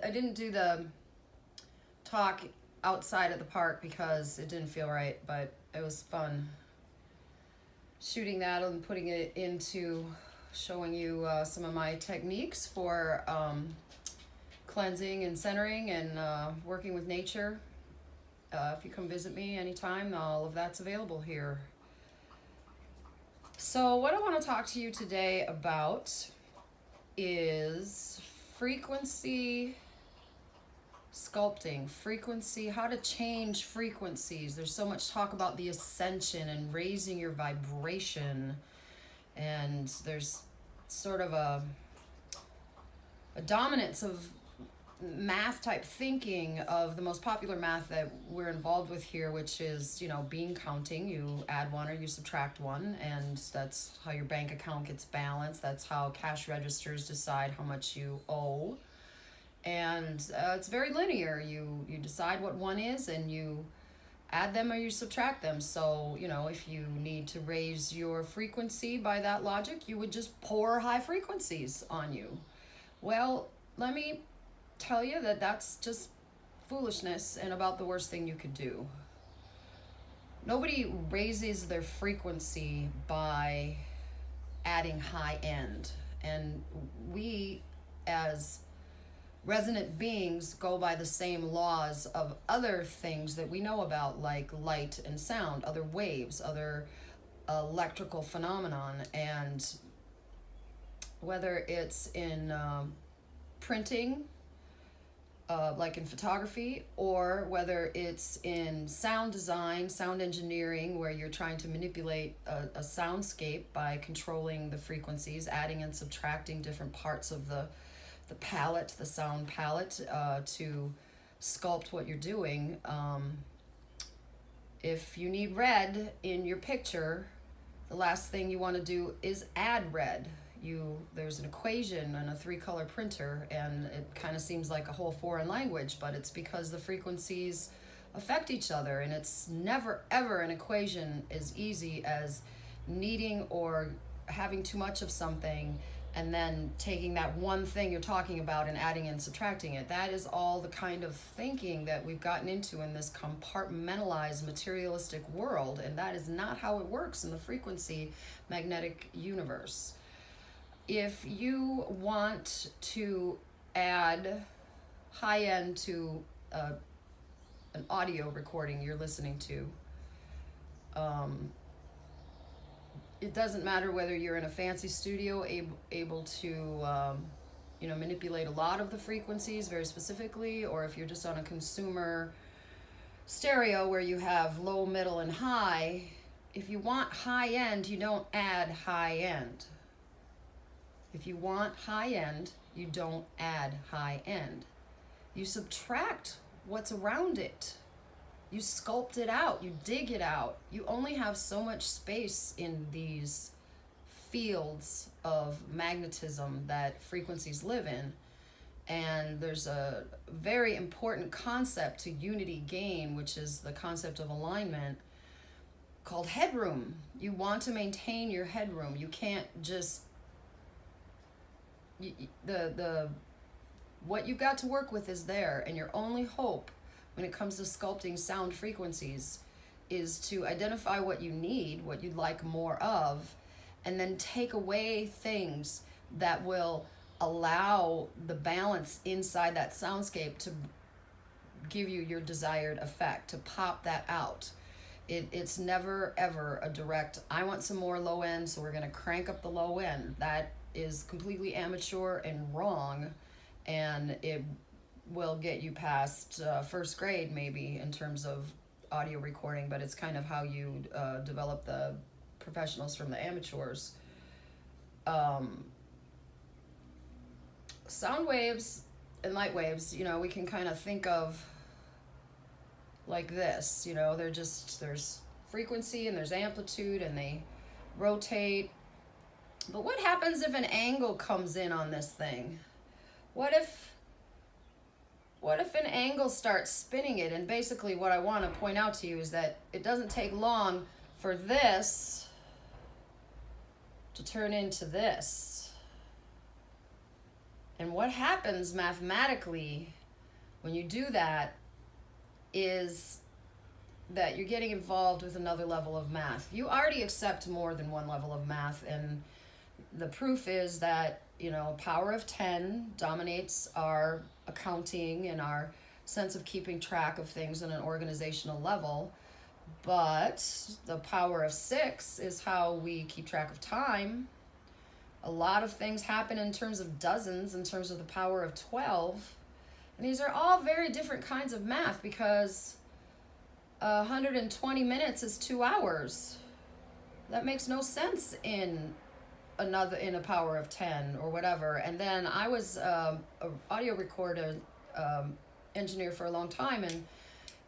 I didn't do the talk outside of the park because it didn't feel right, but it was fun shooting that and putting it into showing you some of my techniques for cleansing and centering and working with nature. If you come visit me anytime, all of that's available here. So, what I want to talk to you today about is frequency sculpting, frequency, how to change frequencies. There's so much talk about the ascension and raising your vibration, and there's sort of a dominance of math type thinking of the most popular math that we're involved with here, which is, bean counting. You add one or you subtract one, and that's how your bank account gets balanced. That's how cash registers decide how much you owe. And it's very linear. You decide what one is and you add them or you subtract them. So, if you need to raise your frequency by that logic, you would just pour high frequencies on you. Well, let me tell you that that's just foolishness and about the worst thing you could do. Nobody raises their frequency by adding high end. And we, as resonant beings, go by the same laws of other things that we know about, like light and sound, other waves, other electrical phenomenon. And whether it's in printing, like in photography, or whether it's in sound design, sound engineering, where you're trying to manipulate a soundscape by controlling the frequencies, adding and subtracting different parts of the palette, the sound palette, to sculpt what you're doing. If you need red in your picture, the last thing you want to do is add red. There's an equation in a 3-color printer, and it kind of seems like a whole foreign language, but it's because the frequencies affect each other, and it's never ever an equation as easy as needing or having too much of something and then taking that one thing you're talking about and adding and subtracting it. That is all the kind of thinking that we've gotten into in this compartmentalized materialistic world, and that is not how it works in the frequency magnetic universe. If you want to add high end to an audio recording you're listening to, it doesn't matter whether you're in a fancy studio able to manipulate a lot of the frequencies very specifically, or if you're just on a consumer stereo where you have low, middle, and high. If you want high end, you don't add high end. If you want high end, you don't add high end. You subtract what's around it. You sculpt it out, you dig it out. You only have so much space in these fields of magnetism that frequencies live in. And there's a very important concept to unity gain, which is the concept of alignment, called headroom. You want to maintain your headroom. You can't just what you've got to work with is there, and your only hope when it comes to sculpting sound frequencies is to identify what you need, what you'd like more of, and then take away things that will allow the balance inside that soundscape to give you your desired effect, to pop that out. It's never ever a direct, I want some more low end, so we're going to crank up the low end. That is completely amateur and wrong, and it will get you past first grade maybe in terms of audio recording, but it's kind of how you develop the professionals from the amateurs. Sound waves and light waves, we can kind of think of like this, there's frequency and there's amplitude, and they rotate. But what happens if an angle comes in on this thing? What if an angle starts spinning it? And basically what I want to point out to you is that it doesn't take long for this to turn into this. And what happens mathematically when you do that is that you're getting involved with another level of math. You already accept more than one level of math, and the proof is that, power of 10 dominates our accounting and our sense of keeping track of things on an organizational level. But the power of 6 is how we keep track of time. A lot of things happen in terms of dozens, in terms of the power of 12. And these are all very different kinds of math, because 120 minutes is 2 hours. That makes no sense in a power of 10 or whatever. And then I was a audio recorder engineer for a long time, and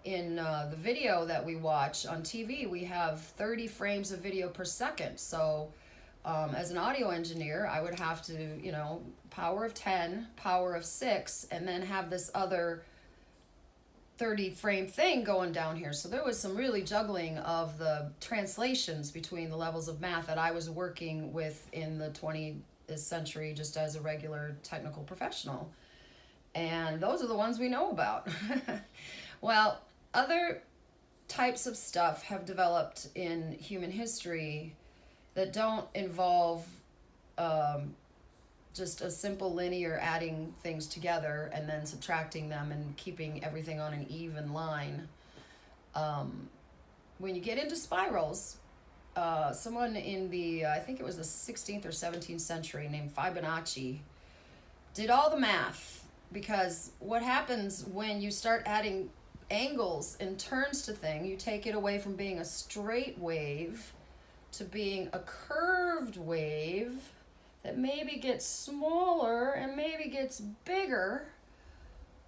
in the video that we watch on TV, we have 30 frames of video per second. So as an audio engineer, I would have to, power of 10, power of 6, and then have this other 30 frame thing going down here. So there was some really juggling of the translations between the levels of math that I was working with in the 20th century just as a regular technical professional. And those are the ones we know about. Well, other types of stuff have developed in human history that don't involve just a simple linear adding things together and then subtracting them and keeping everything on an even line. When you get into spirals, someone in I think it was the 16th or 17th century named Fibonacci did all the math, because what happens when you start adding angles and turns to thing, you take it away from being a straight wave to being a curved wave that maybe gets smaller and maybe gets bigger.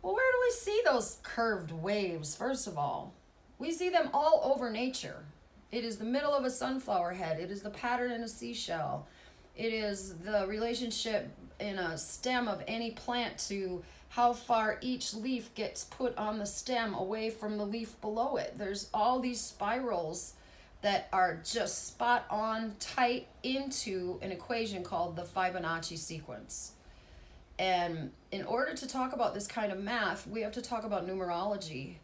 Well, where do we see those curved waves? First of all, we see them all over nature. It is the middle of a sunflower head. It is the pattern in a seashell. It is the relationship in a stem of any plant to how far each leaf gets put on the stem away from the leaf below it. There's all these spirals that are just spot on tight into an equation called the Fibonacci sequence. And in order to talk about this kind of math, we have to talk about numerology.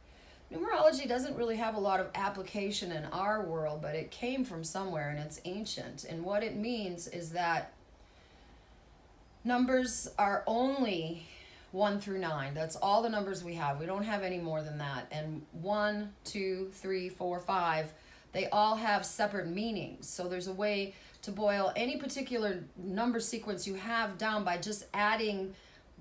Numerology doesn't really have a lot of application in our world, but it came from somewhere and it's ancient. And what it means is that numbers are only 1 through 9. That's all the numbers we have. We don't have any more than that. And 1, 2, 3, 4, 5, they all have separate meanings. So there's a way to boil any particular number sequence you have down by just adding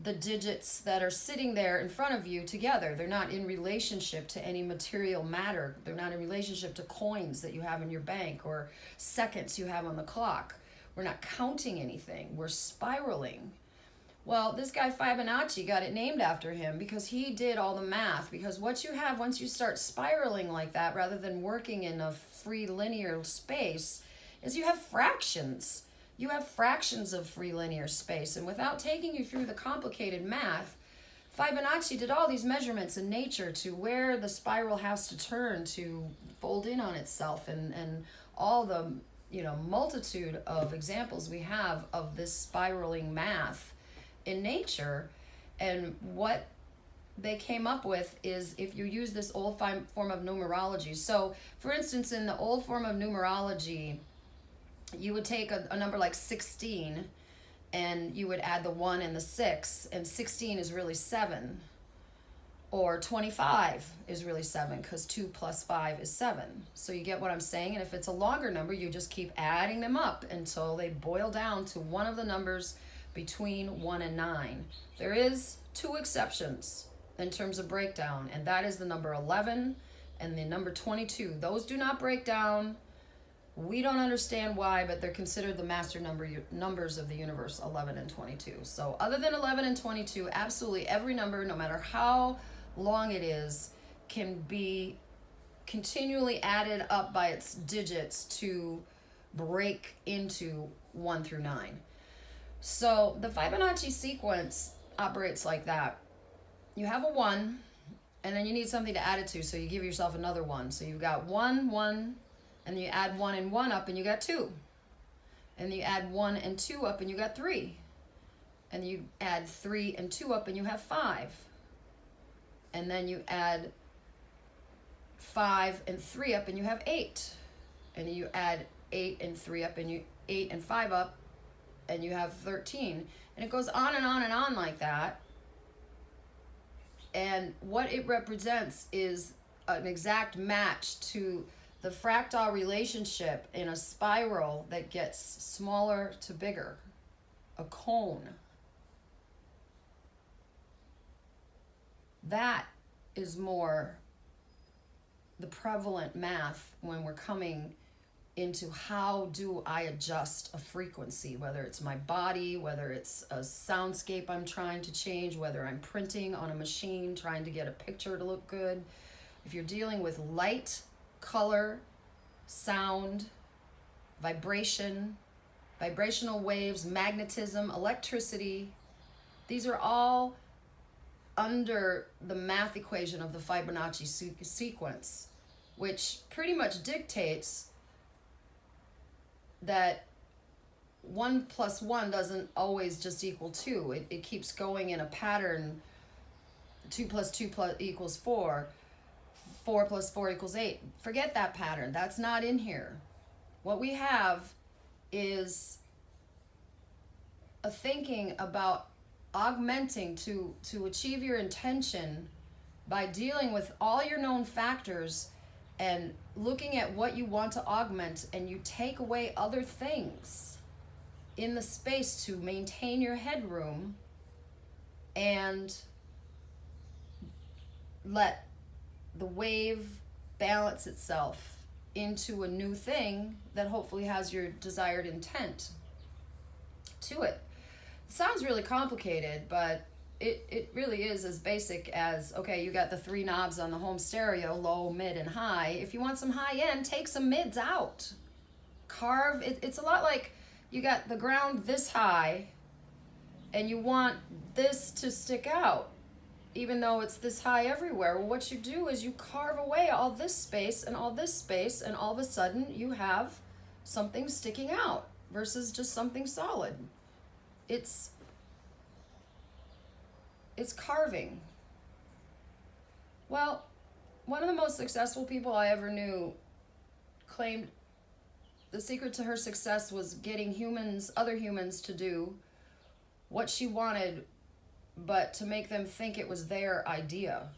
the digits that are sitting there in front of you together. They're not in relationship to any material matter. They're not in relationship to coins that you have in your bank or seconds you have on the clock. We're not counting anything. We're spiraling. Well, this guy Fibonacci got it named after him because he did all the math. Because what you have once you start spiraling like that, rather than working in a free linear space, is you have fractions. You have fractions of free linear space. And without taking you through the complicated math, Fibonacci did all these measurements in nature to where the spiral has to turn to fold in on itself, and all the multitude of examples we have of this spiraling math in nature. And what they came up with is if you use this old form of numerology. So for instance, in the old form of numerology, you would take a number like 16 and you would add the 1 and the 6, and 16 is really 7. Or 25 is really 7, because 2 plus 5 is 7. So you get what I'm saying? And if it's a longer number, you just keep adding them up until they boil down to one of the numbers between 1 and 9. There is 2 exceptions in terms of breakdown, and that is the number 11 and the number 22. Those do not break down. We don't understand why, but they're considered the master numbers of the universe, 11 and 22. So other than 11 and 22, absolutely every number, no matter how long it is, can be continually added up by its digits to break into 1 through 9. So the Fibonacci sequence operates like that. You have a 1, and then you need something to add it to, so you give yourself another 1. So you've got 1, 1, and you add 1 and 1 up, and you got 2. And you add 1 and 2 up, and you got 3. and you add 3 and 2 up and you have 5. And then you add 5 and 3 up and you have 8. And you add 8 and 3 up and you 8 and 5 up and you have 13. And it goes on and on and on like that. And what it represents is an exact match to the fractal relationship in a spiral that gets smaller to bigger, a cone. That is more the prevalent math when we're coming into how do I adjust a frequency, whether it's my body, whether it's a soundscape I'm trying to change, whether I'm printing on a machine trying to get a picture to look good. If you're dealing with light, color, sound, vibration, vibrational waves, magnetism, electricity, these are all under the math equation of the Fibonacci sequence, which pretty much dictates that 1 plus 1 doesn't always just equal 2. It keeps going in a pattern. 2 plus 2 equals 4. 4 plus 4 equals 8. Forget that pattern. That's not in here. What we have is a thinking about augmenting to achieve your intention by dealing with all your known factors and looking at what you want to augment, and you take away other things in the space to maintain your headroom and let the wave balance itself into a new thing that hopefully has your desired intent to it. It sounds really complicated, but it really is as basic as, okay, you got the 3 knobs on the home stereo, low, mid, and high. If you want some high end, take some mids out. Carve, it's a lot like you got the ground this high and you want this to stick out, even though it's this high everywhere. Well, what you do is you carve away all this space and all this space, and all of a sudden you have something sticking out versus just something solid. It's carving. Well, one of the most successful people I ever knew claimed the secret to her success was getting other humans to do what she wanted, but to make them think it was their idea.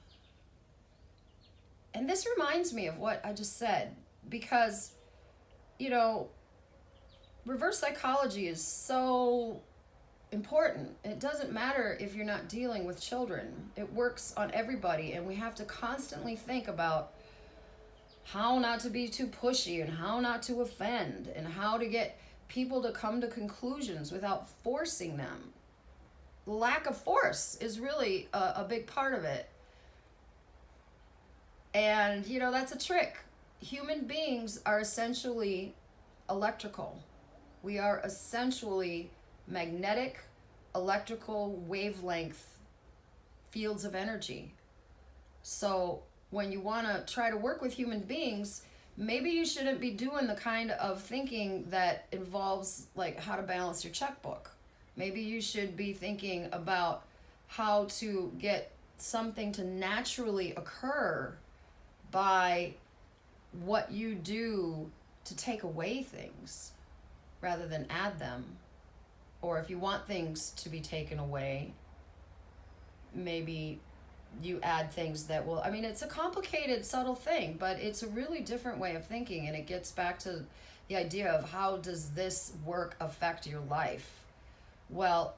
And this reminds me of what I just said, because, reverse psychology is so important. It doesn't matter if you're not dealing with children. It works on everybody, and we have to constantly think about how not to be too pushy and how not to offend and how to get people to come to conclusions without forcing them. The lack of force is really a big part of it. And, that's a trick. Human beings are essentially electrical. We are essentially magnetic, electrical wavelength fields of energy. So when you want to try to work with human beings, maybe you shouldn't be doing the kind of thinking that involves like how to balance your checkbook. Maybe you should be thinking about how to get something to naturally occur by what you do to take away things rather than add them. Or if you want things to be taken away, maybe you add things that will, it's a complicated, subtle thing, but it's a really different way of thinking, and it gets back to the idea of how does this work affect your life? Well,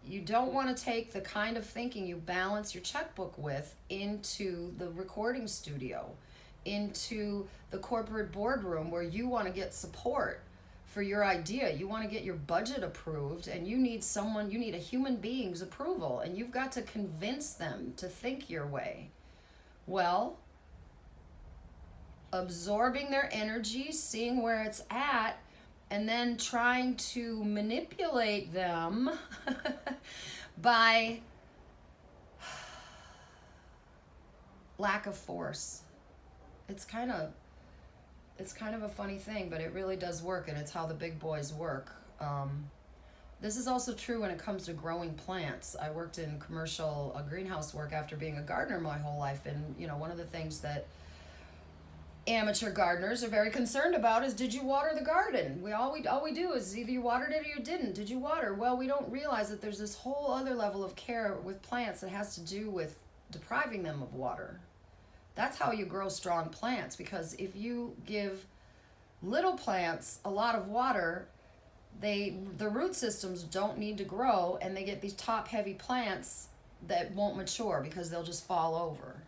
you don't want to take the kind of thinking you balance your checkbook with into the recording studio, into the corporate boardroom where you want to get support for your idea. You want to get your budget approved, and you need a human being's approval, and you've got to convince them to think your way. Well, absorbing their energy, seeing where it's at, and then trying to manipulate them by lack of force. It's kind of a funny thing, but it really does work, and it's how the big boys work. This is also true when it comes to growing plants. I worked in commercial greenhouse work after being a gardener my whole life, and one of the things that amateur gardeners are very concerned about is, did you water the garden? We do is either you watered it or you didn't. Did you water? Well, we don't realize that there's this whole other level of care with plants that has to do with depriving them of water. That's how you grow strong plants, because if you give little plants a lot of water, the root systems don't need to grow, and they get these top heavy plants that won't mature because they'll just fall over.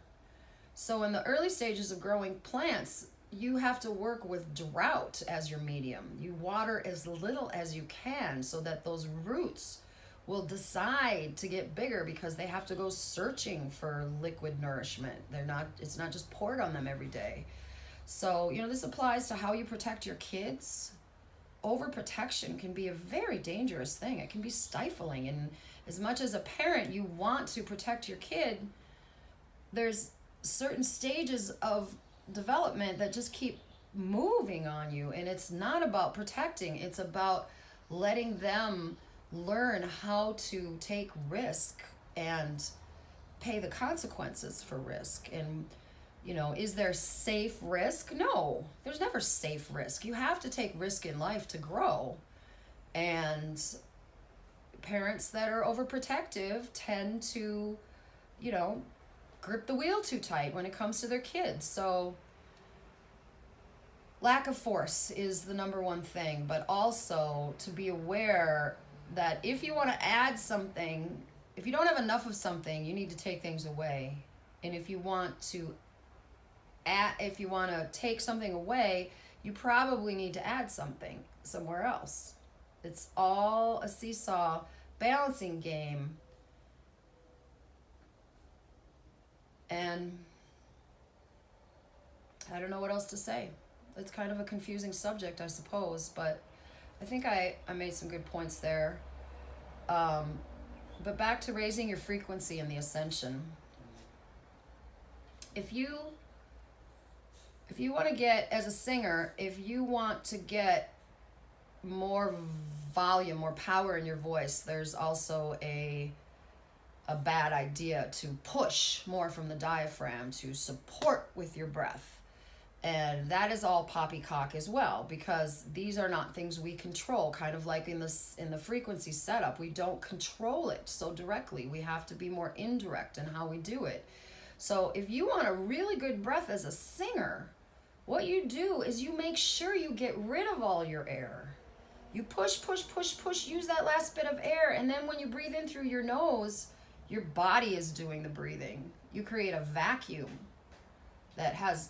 So in the early stages of growing plants, you have to work with drought as your medium. You water as little as you can so that those roots will decide to get bigger, because they have to go searching for liquid nourishment. It's not just poured on them every day. So, this applies to how you protect your kids. Overprotection can be a very dangerous thing. It can be stifling. And as much as a parent, you want to protect your kid, there's certain stages of development that just keep moving on you. And it's not about protecting. It's about letting them learn how to take risk and pay the consequences for risk. And is there safe risk? No, there's never safe risk. You have to take risk in life to grow. And parents that are overprotective tend to, grip the wheel too tight when it comes to their kids. So lack of force is the number one thing, but also to be aware that if you want to add something, if you don't have enough of something, you need to take things away. And if you want to take something away, you probably need to add something somewhere else. It's all a seesaw balancing game. And I don't know what else to say. It's kind of a confusing subject, I suppose, but I think I made some good points there. But back to raising your frequency and the ascension. If you want to get, as a singer, if you want to get more volume, more power in your voice, there's also a bad idea to push more from the diaphragm, to support with your breath. And that is all poppycock as well, because these are not things we control. Kind of like in the frequency setup, we don't control it so directly. We have to be more indirect in how we do it. So if you want a really good breath as a singer, what you do is you make sure you get rid of all your air. You push, use that last bit of air, and then when you breathe in through your nose, your body is doing the breathing. You create a vacuum that has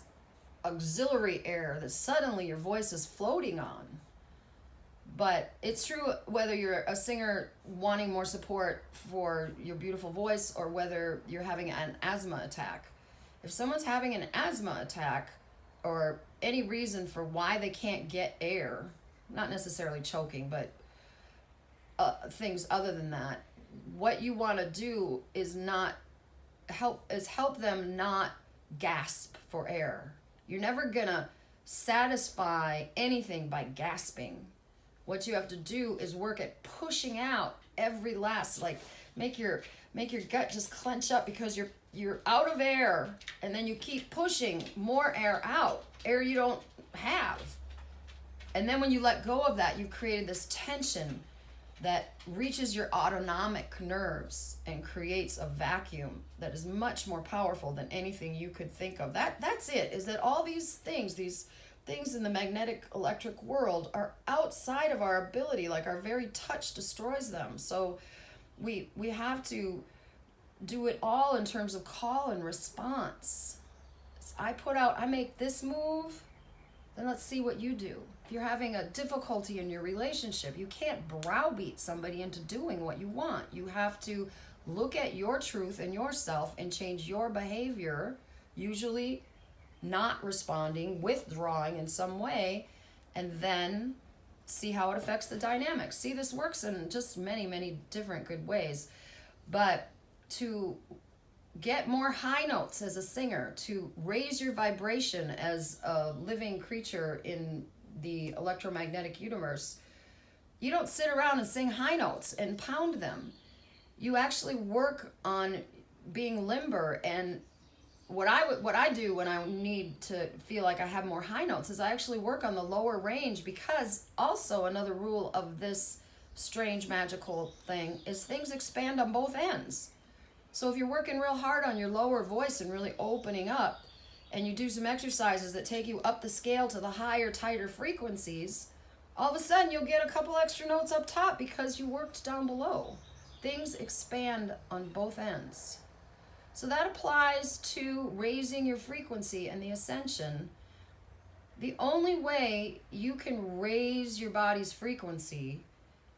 auxiliary air that suddenly your voice is floating on. But it's true whether you're a singer wanting more support for your beautiful voice or whether you're having an asthma attack. If someone's having an asthma attack or any reason for why they can't get air, not necessarily choking, but things other than that, what you want to do is help them not gasp for air. You're never gonna satisfy anything by gasping. What you have to do is work at pushing out every last, make your gut just clench up because you're out of air, and then you keep pushing more air out, air you don't have. And then when you let go of that, you've created this tension that reaches your autonomic nerves and creates a vacuum that is much more powerful than anything you could think of. That's it, is that all these things in the magnetic electric world are outside of our ability, like our very touch destroys them. So we have to do it all in terms of call and response. I make this move, then let's see what you do. If you're having a difficulty in your relationship, you can't browbeat somebody into doing what you want. You have to look at your truth and yourself and change your behavior, usually not responding, withdrawing in some way, and then see how it affects the dynamics. See, this works in just many, many different good ways. But to get more high notes as a singer, to raise your vibration as a living creature in the electromagnetic universe, You don't sit around and sing high notes and pound them. You actually work on being limber. And what I do when I need to feel like I have more high notes is I actually work on the lower range, because also another rule of this strange magical thing is things expand on both ends. So if you're working real hard on your lower voice and really opening up, and you do some exercises that take you up the scale to the higher, tighter frequencies, all of a sudden you'll get a couple extra notes up top because you worked down below. Things expand on both ends. So that applies to raising your frequency and the ascension. The only way you can raise your body's frequency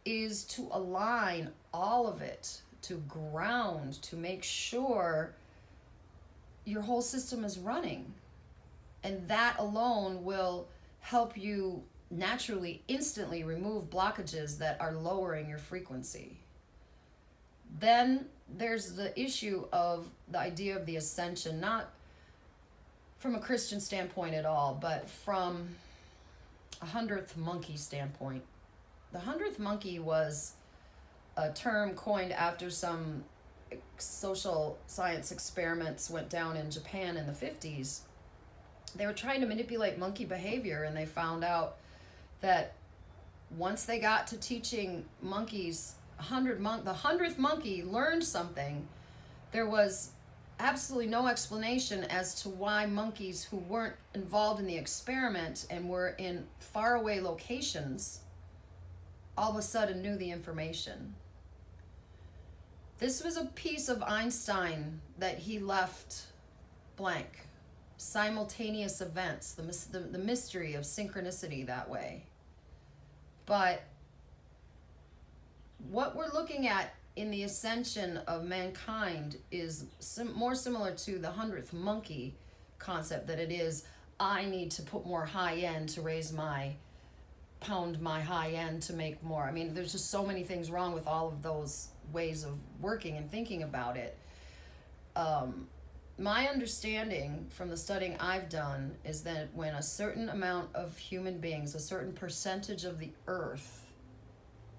is to align all of it, to ground, to make sure your whole system is running. And that alone will help you naturally, instantly remove blockages that are lowering your frequency. Then there's the issue of the idea of the ascension, not from a Christian standpoint at all, but from a 100th monkey standpoint. The 100th monkey was a term coined after some social science experiments went down in Japan in the 50s. They were trying to manipulate monkey behavior, and they found out that once they got to teaching monkeys, the 100th monkey learned something. There was absolutely no explanation as to why monkeys who weren't involved in the experiment and were in faraway locations all of a sudden knew the information. This was a piece of Einstein that he left blank. Simultaneous events, the mystery of synchronicity that way. But what we're looking at in the ascension of mankind is more similar to the 100th monkey concept, that it is, I need to put more high end to pound my high end to make more. I mean, there's just so many things wrong with all of those ways of working and thinking about it. My understanding from the studying I've done is that when a certain amount of human beings, a certain percentage of the earth,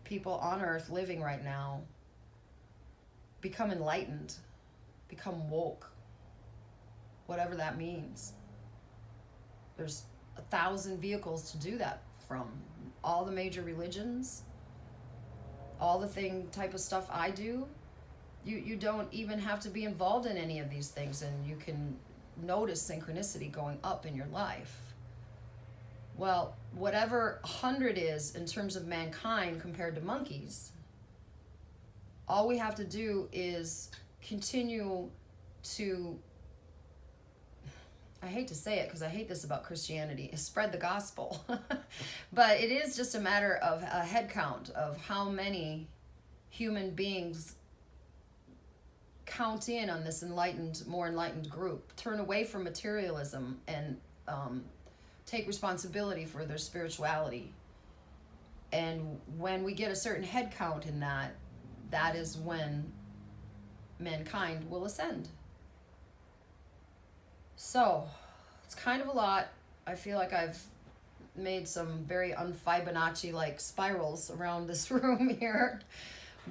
people on earth living right now, become enlightened, become woke, whatever that means. There's 1,000 vehicles to do that from. All the major religions, all the type of stuff I do, you don't even have to be involved in any of these things, and you can notice synchronicity going up in your life. Well, whatever 100 is in terms of mankind compared to monkeys, all we have to do is continue to, I hate to say it because I hate this about Christianity, is spread the gospel. But it is just a matter of a head count of how many human beings count in on this more enlightened group, turn away from materialism and take responsibility for their spirituality. And when we get a certain head count in that, that is when mankind will ascend. So it's kind of a lot. I feel like I've made some very un-Fibonacci-like spirals around this room here,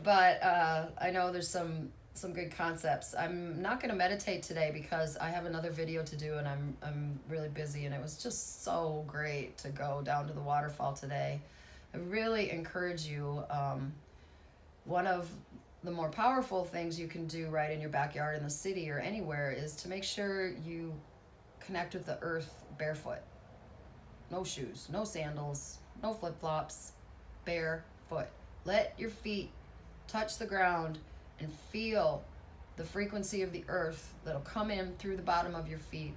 but I know there's some good concepts. I'm not going to meditate today because I have another video to do, and I'm really busy, and it was just so great to go down to the waterfall today. I really encourage you. One of the more powerful things you can do right in your backyard in the city or anywhere is to make sure you connect with the earth barefoot. No shoes, no sandals, no flip-flops, barefoot. Let your feet touch the ground and feel the frequency of the earth that'll come in through the bottom of your feet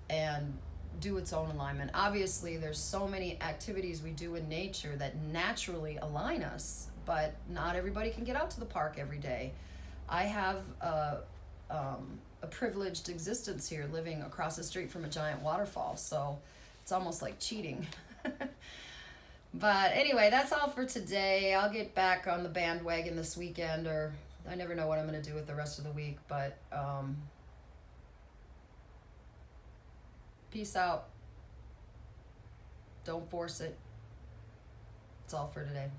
and do its own alignment. Obviously, there's so many activities we do in nature that naturally align us, but not everybody can get out to the park every day. I have a privileged existence here, living across the street from a giant waterfall, so it's almost like cheating. But anyway, that's all for today. I'll get back on the bandwagon this weekend, or I never know what I'm going to do with the rest of the week, but peace out. Don't force it. That's all for today.